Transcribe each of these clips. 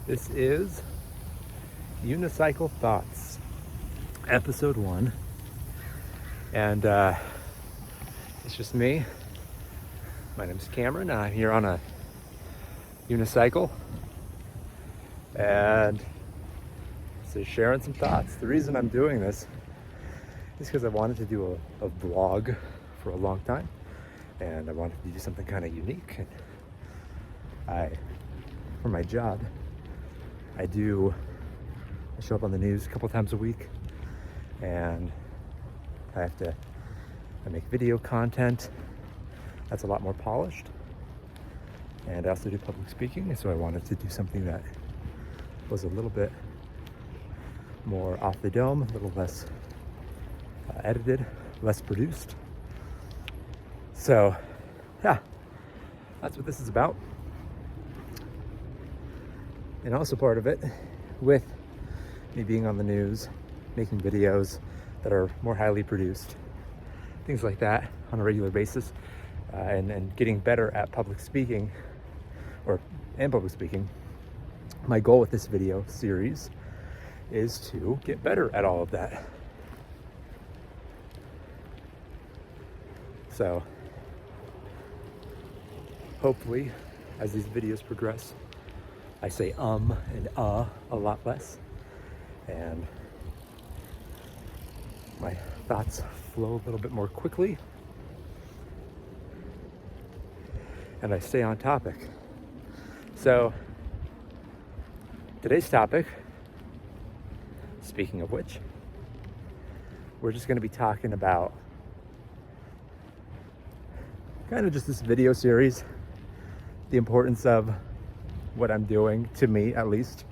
This is Unicycle Thoughts, episode 1, and it's just me. My name's Cameron. I'm here on a unicycle, and so sharing some thoughts. The reason I'm doing this is because I wanted to do a vlog for a long time, and I wanted to do something kind of unique. And for my job, I show up on the news a couple times a week, and I make video content that's a lot more polished, and I also do public speaking, so I wanted to do something that was a little bit more off the dome, a little less edited, less produced. So yeah, that's what this is about. And also part of it, with me being on the news, making videos that are more highly produced, things like that on a regular basis, and getting better at public speaking, my goal with this video series is to get better at all of that. So hopefully, as these videos progress, I say and a lot less, and my thoughts flow a little bit more quickly, and I stay on topic. So today's topic, speaking of which, we're just going to be talking about kind of just this video series, the importance of what I'm doing, to me at least,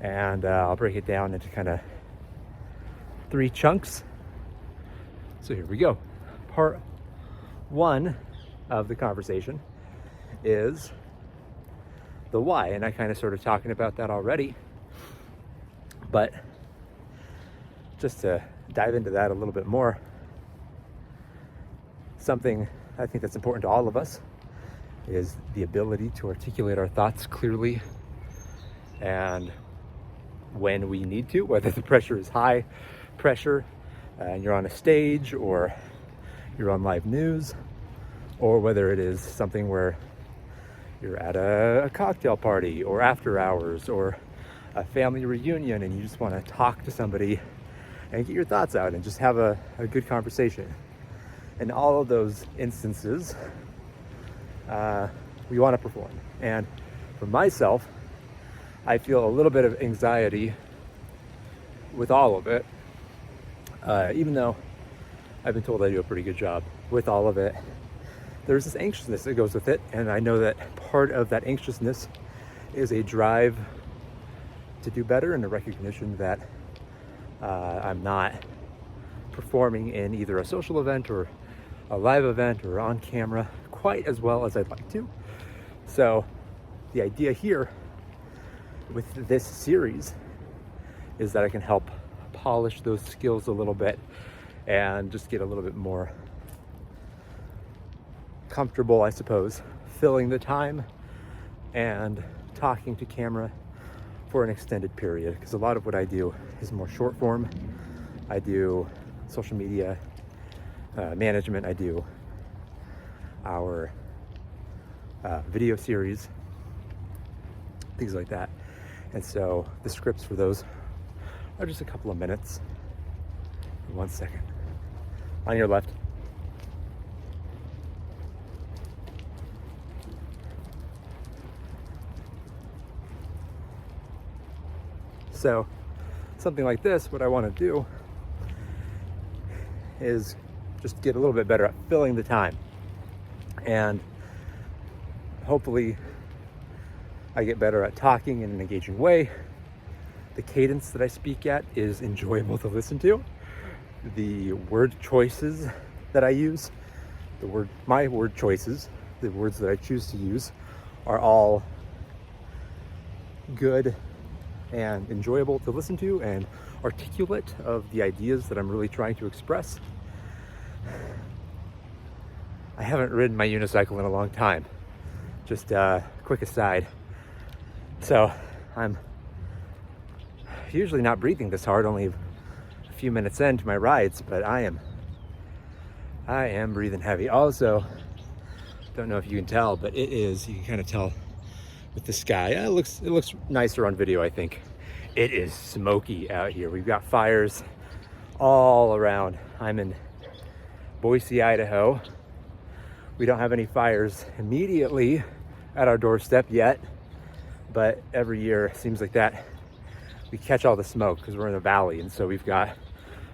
and I'll break it down into kind of 3 chunks. So here we go. Part 1 of the conversation is the why, and I kind of sort of talking about that already, but just to dive into that a little bit more, something I think that's important to all of us is the ability to articulate our thoughts clearly, and when we need to, whether the pressure is high pressure and you're on a stage, or you're on live news, or whether it is something where you're at a cocktail party or after hours or a family reunion and you just want to talk to somebody and get your thoughts out and just have a good conversation. In all of those instances, we want to perform. And for myself, I feel a little bit of anxiety with all of it, even though I've been told I do a pretty good job with all of it. There's this anxiousness that goes with it, and I know that part of that anxiousness is a drive to do better and a recognition that I'm not performing in either a social event or a live event or on camera quite as well as I'd like to. So the idea here with this series is that I can help polish those skills a little bit and just get a little bit more comfortable, I suppose, filling the time and talking to camera for an extended period, because a lot of what I do is more short form. I do social media management, I do our video series, things like that, and so the scripts for those are just a couple of minutes. 1 second. On your left. So something like this, what I want to do is just get a little bit better at filling the time, and hopefully I get better at talking in an engaging way. The cadence that I speak at is enjoyable to listen to. The word choices that I use, my word choices, the words that I choose to use, are all good and enjoyable to listen to and articulate of the ideas that I'm really trying to express. I haven't ridden my unicycle in a long time. Just a quick aside. So I'm usually not breathing this hard, only a few minutes into my rides, but I am breathing heavy. Also, don't know if you can tell, but you can kind of tell with the sky. It looks nicer on video, I think. It is smoky out here. We've got fires all around. I'm in Boise, Idaho. We don't have any fires immediately at our doorstep yet, but every year it seems like that we catch all the smoke because we're in a valley, and so we've got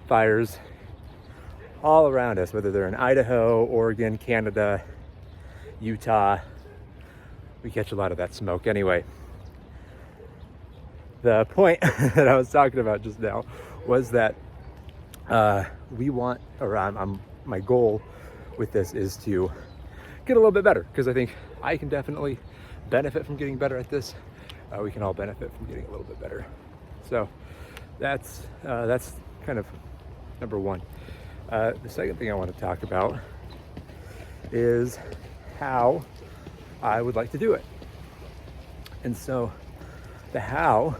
fires all around us, whether they're in Idaho, Oregon, Canada, Utah. We catch a lot of that smoke. Anyway, the point that I was talking about just now was that my goal with this is to get a little bit better, because I think I can definitely benefit from getting better at this. We can all benefit from getting a little bit better. So that's kind of number one. The second thing I want to talk about is how I would like to do it. And so the how,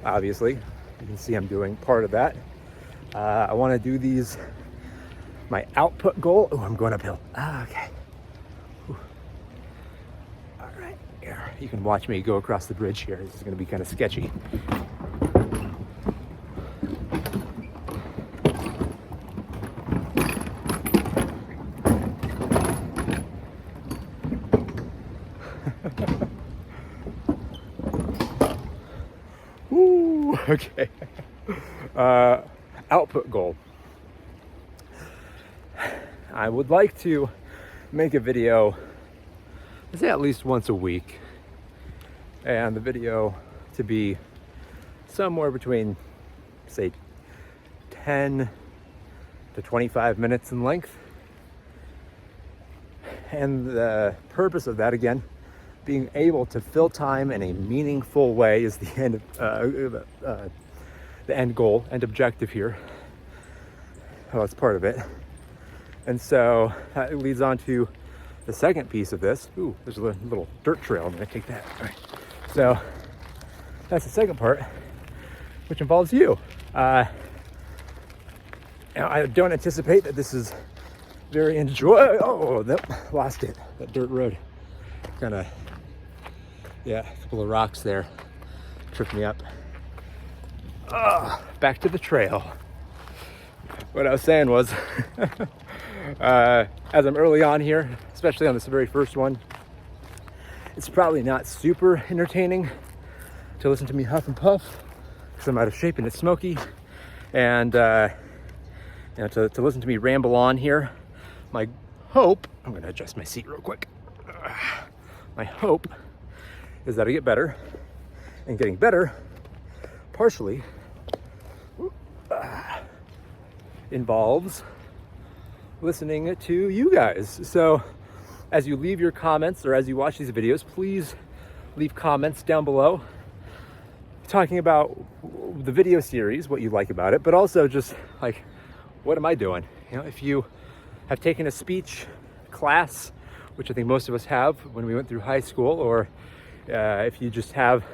obviously, you can see I'm doing part of that. I want to do these, my output goal. Oh, I'm going uphill. Okay. Whew. All right, here. You can watch me go across the bridge here. This is going to be kind of sketchy. Woo, okay. Output goal. I would like to make a video, I'd say at least once a week, and the video to be somewhere between, say, 10 to 25 minutes in length. And the purpose of that, again, being able to fill time in a meaningful way is the end goal and objective here. Well, it's part of it. And so that leads on to the second piece of this. Ooh, there's a little dirt trail. I'm gonna take that. All right. So that's the second part, which involves you. Now, I don't anticipate that this is very Oh, nope, lost it. That dirt road. Kind of, yeah, a couple of rocks there tripped me up. Back to the trail. What I was saying was, as I'm early on here, especially on this very first one, it's probably not super entertaining to listen to me huff and puff because I'm out of shape and it's smoky, and to listen to me ramble on here. My hope, I'm going to adjust my seat real quick. My hope is that I get better, and getting better partially involves listening to you guys. So as you leave your comments or as you watch these videos, please leave comments down below talking about the video series, what you like about it, but also just like, what am I doing? You know, if you have taken a speech class, which I think most of us have when we went through high school, or if you just have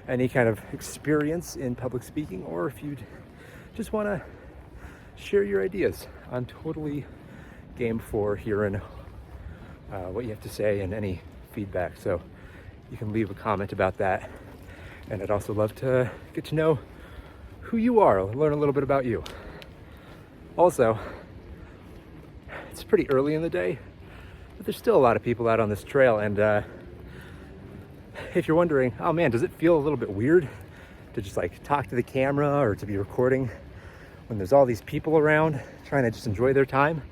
any kind of experience in public speaking, or if you just want to share your ideas, I'm totally game for hearing what you have to say and any feedback. So you can leave a comment about that. And I'd also love to get to know who you are, learn a little bit about you. Also, it's pretty early in the day, but there's still a lot of people out on this trail. And if you're wondering, oh man, does it feel a little bit weird to just like talk to the camera or to be recording when there's all these people around trying to just enjoy their time?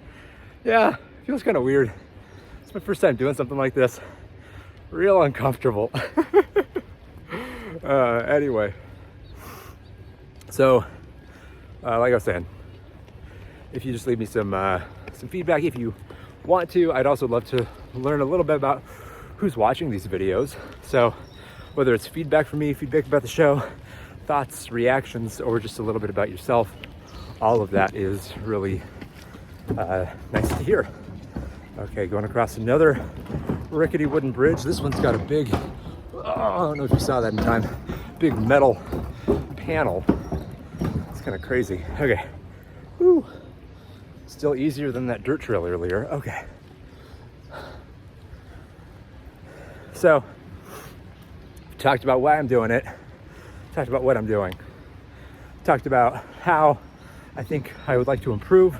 Yeah, it feels kind of weird. It's my first time doing something like this. Real uncomfortable. Anyway, so like I was saying, if you just leave me some feedback if you want to. I'd also love to learn a little bit about who's watching these videos. So whether it's feedback from me, feedback about the show, thoughts, reactions, or just a little bit about yourself, all of that is really nice to hear. Okay, going across another rickety wooden bridge. This one's got a big I don't know if you saw that in time. Big metal panel. It's kind of crazy. Okay. Woo. Still easier than that dirt trail earlier. Okay. So, talked about why I'm doing it. Talked about what I'm doing. Talked about how I think I would like to improve.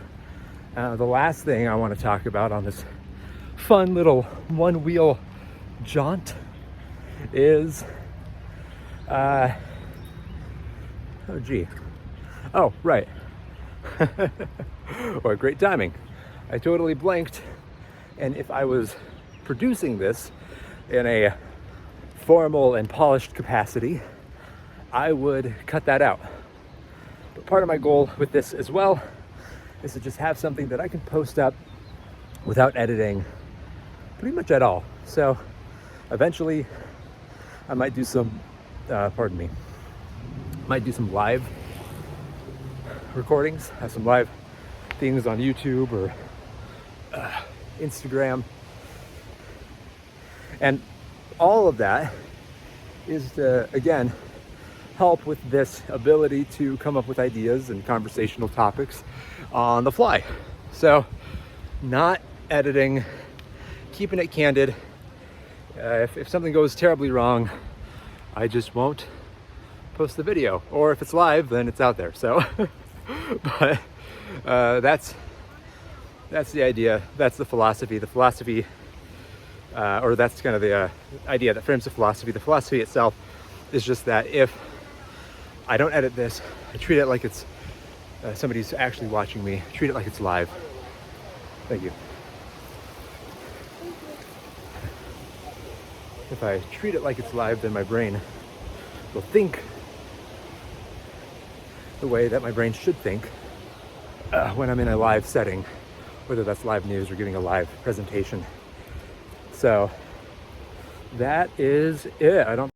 The last thing I want to talk about on this fun little one-wheel jaunt is, oh right. Or great timing. I totally blanked, and if I was producing this in a formal and polished capacity, I would cut that out. But part of my goal with this as well is to just have something that I can post up without editing pretty much at all. So eventually I might do some, might do some live recordings, have some live things on YouTube or Instagram. And all of that is to, again, help with this ability to come up with ideas and conversational topics on the fly. So not editing, keeping it candid. If something goes terribly wrong, I just won't post the video. Or if it's live, then it's out there. So, but that's the idea. That's the philosophy. The philosophy, or that's kind of the idea that frames the philosophy. The philosophy itself is just that if I don't edit this, I treat it like it's somebody's actually watching me. Treat it like it's live. Thank you. If I treat it like it's live, then my brain will think the way that my brain should think when I'm in a live setting, whether that's live news or giving a live presentation. So that is it. I don't